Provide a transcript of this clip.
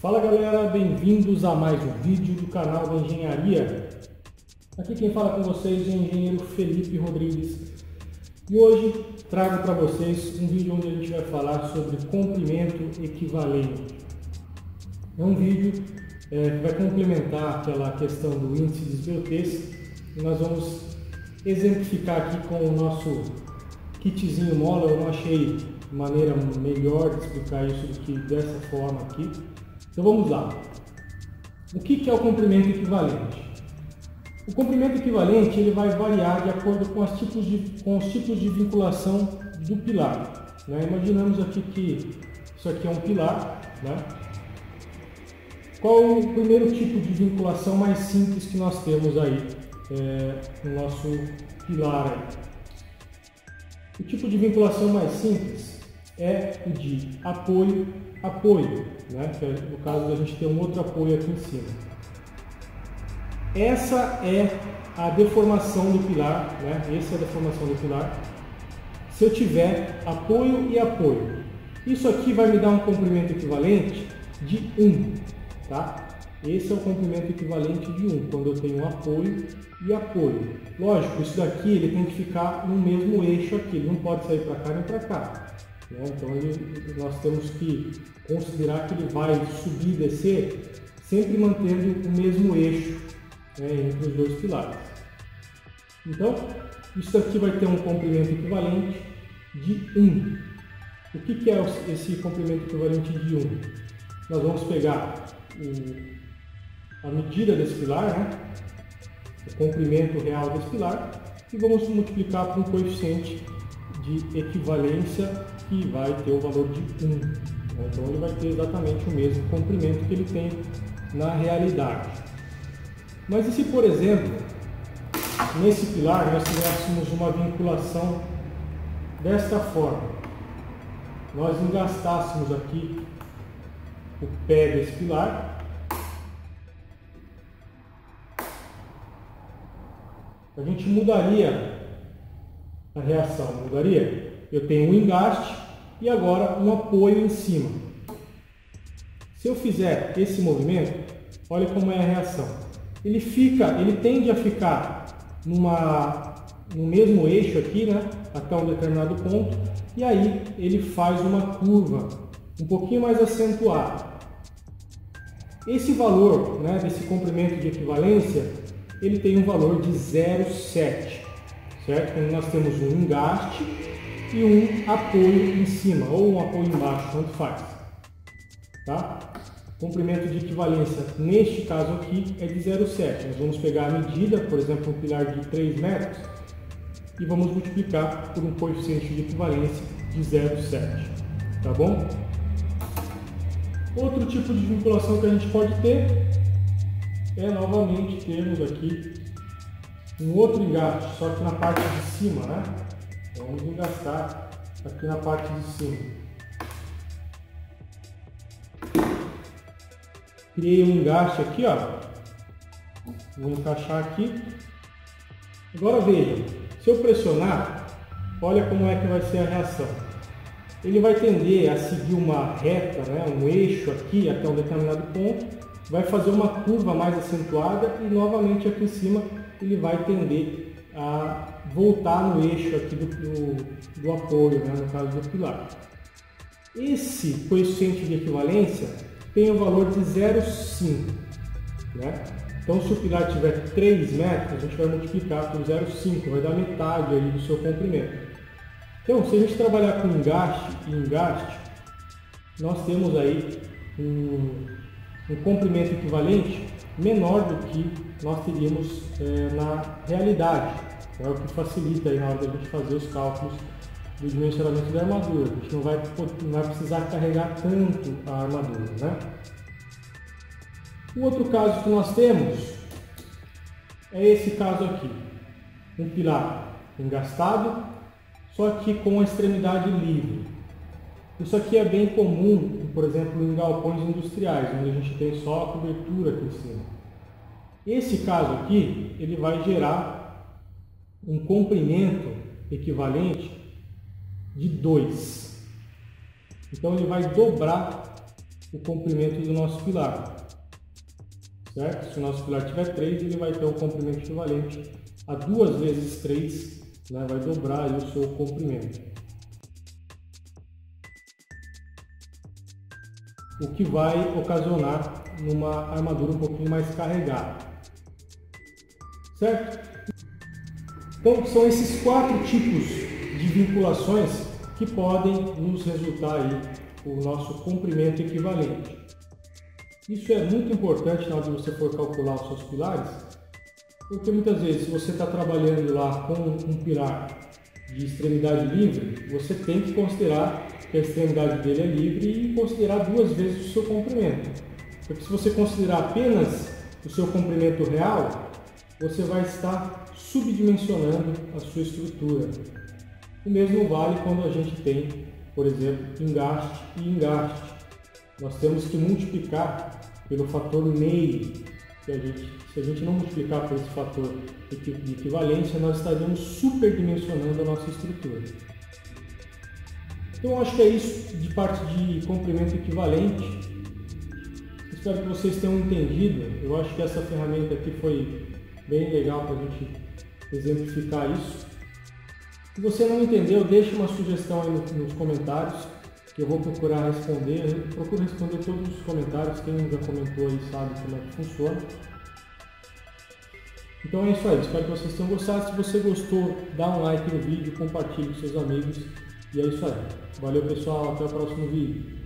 Fala galera, bem-vindos a mais um vídeo do canal da Engenharia. Aqui quem fala com vocês é o engenheiro Felipe Rodrigues e hoje trago para vocês um vídeo onde a gente vai falar sobre comprimento equivalente. É um vídeo que vai complementar aquela questão do índice de esbeltez e nós vamos exemplificar aqui com o nosso kitzinho mola. Eu não achei maneira melhor de explicar isso do que dessa forma aqui. Então vamos lá. O que é o comprimento equivalente? O comprimento equivalente ele vai variar de acordo com os tipos de vinculação do pilar. Né? Imaginamos aqui que isso aqui é um pilar. Né? Qual é o primeiro tipo de vinculação mais simples que nós temos aí no nosso pilar? Aí? O tipo de vinculação mais simples é o de apoio, né? Que no caso a gente tem um outro apoio aqui em cima. Essa é a deformação do pilar, né? Essa é a deformação do pilar. Se eu tiver apoio e apoio, isso aqui vai me dar um comprimento equivalente de 1, tá? Esse é o comprimento equivalente de 1, quando eu tenho apoio e apoio. Lógico, isso daqui ele tem que ficar no mesmo eixo aqui, ele não pode sair para cá nem para cá. Né? Então nós temos que considerar que ele vai subir e descer sempre mantendo o mesmo eixo, né, entre os dois pilares. Então, isso aqui vai ter um comprimento equivalente de 1. O que é esse comprimento equivalente de 1? Nós vamos pegar a medida desse pilar, né, o comprimento real desse pilar, e vamos multiplicar por um coeficiente de equivalência que vai ter o valor de 1. Então ele vai ter exatamente o mesmo comprimento que ele tem na realidade. Mas e se, por exemplo, nesse pilar nós tivéssemos uma vinculação desta forma? Nós engastássemos aqui o pé desse pilar, a gente mudaria a reação, mudaria? Eu tenho um engaste e agora um apoio em cima. Se eu fizer esse movimento, olha como é a reação. Ele tende a ficar no mesmo eixo aqui, né, até um determinado ponto, e aí ele faz uma curva um pouquinho mais acentuada. Esse valor, né, desse comprimento de equivalência, ele tem um valor de 0,7, certo? Quando nós temos um engaste e um apoio em cima, ou um apoio embaixo, tanto faz. Tá? Comprimento de equivalência, neste caso aqui, é de 0,7. Nós vamos pegar a medida, por exemplo, um pilar de 3 metros, e vamos multiplicar por um coeficiente de equivalência de 0,7. Tá bom? Outro tipo de vinculação que a gente pode ter é novamente termos aqui um outro engaste, só que na parte de cima, né? Vamos engastar aqui na parte de cima. Criei um engaste aqui, ó. Vou encaixar aqui. Agora veja, se eu pressionar, olha como é que vai ser a reação. Ele vai tender a seguir uma reta, né, um eixo aqui até um determinado ponto, vai fazer uma curva mais acentuada e novamente aqui em cima ele vai tender a voltar no eixo aqui do apoio, né, no caso do pilar. Esse coeficiente de equivalência tem o valor de 0,5. Né? Então, se o pilar tiver 3 metros, a gente vai multiplicar por 0,5, vai dar metade aí do seu comprimento. Então, se a gente trabalhar com engaste e engaste, nós temos aí um comprimento equivalente menor do que nós teríamos na realidade. É o que facilita aí na hora da gente fazer os cálculos do dimensionamento da armadura. A gente não vai precisar carregar tanto a armadura. Né? O outro caso que nós temos é esse caso aqui. Um pilar engastado, só que com a extremidade livre. Isso aqui é bem comum, por exemplo, em galpões industriais, onde a gente tem só a cobertura aqui em cima. Esse caso aqui, ele vai gerar um comprimento equivalente de 2. Então ele vai dobrar o comprimento do nosso pilar, certo? Se o nosso pilar tiver 3, ele vai ter um comprimento equivalente a 2 vezes 3, né? Vai dobrar aí o seu comprimento. O que vai ocasionar numa armadura um pouquinho mais carregada, certo? Então são esses 4 tipos de vinculações que podem nos resultar aí o nosso comprimento equivalente. Isso é muito importante na hora de você for calcular os seus pilares, porque muitas vezes se você está trabalhando lá com um pilar de extremidade livre, você tem que considerar que a extremidade dele é livre e considerar 2 vezes o seu comprimento. Porque se você considerar apenas o seu comprimento real, você vai estar subdimensionando a sua estrutura. O mesmo vale quando a gente tem, por exemplo, engaste e engaste. Nós temos que multiplicar pelo fator meio. Se a gente não multiplicar por esse fator de equivalência, nós estaríamos superdimensionando a nossa estrutura. Então, acho que é isso de parte de comprimento equivalente. Espero que vocês tenham entendido. Eu acho que essa ferramenta aqui foi bem legal para a gente exemplificar isso. Se você não entendeu, deixe uma sugestão aí nos comentários, que eu vou procurar responder. Eu procuro responder todos os comentários. Quem já comentou aí sabe como é que funciona. Então é isso aí. Espero que vocês tenham gostado. Se você gostou, dá um like no vídeo, compartilhe com seus amigos. E é isso aí. Valeu, pessoal. Até o próximo vídeo.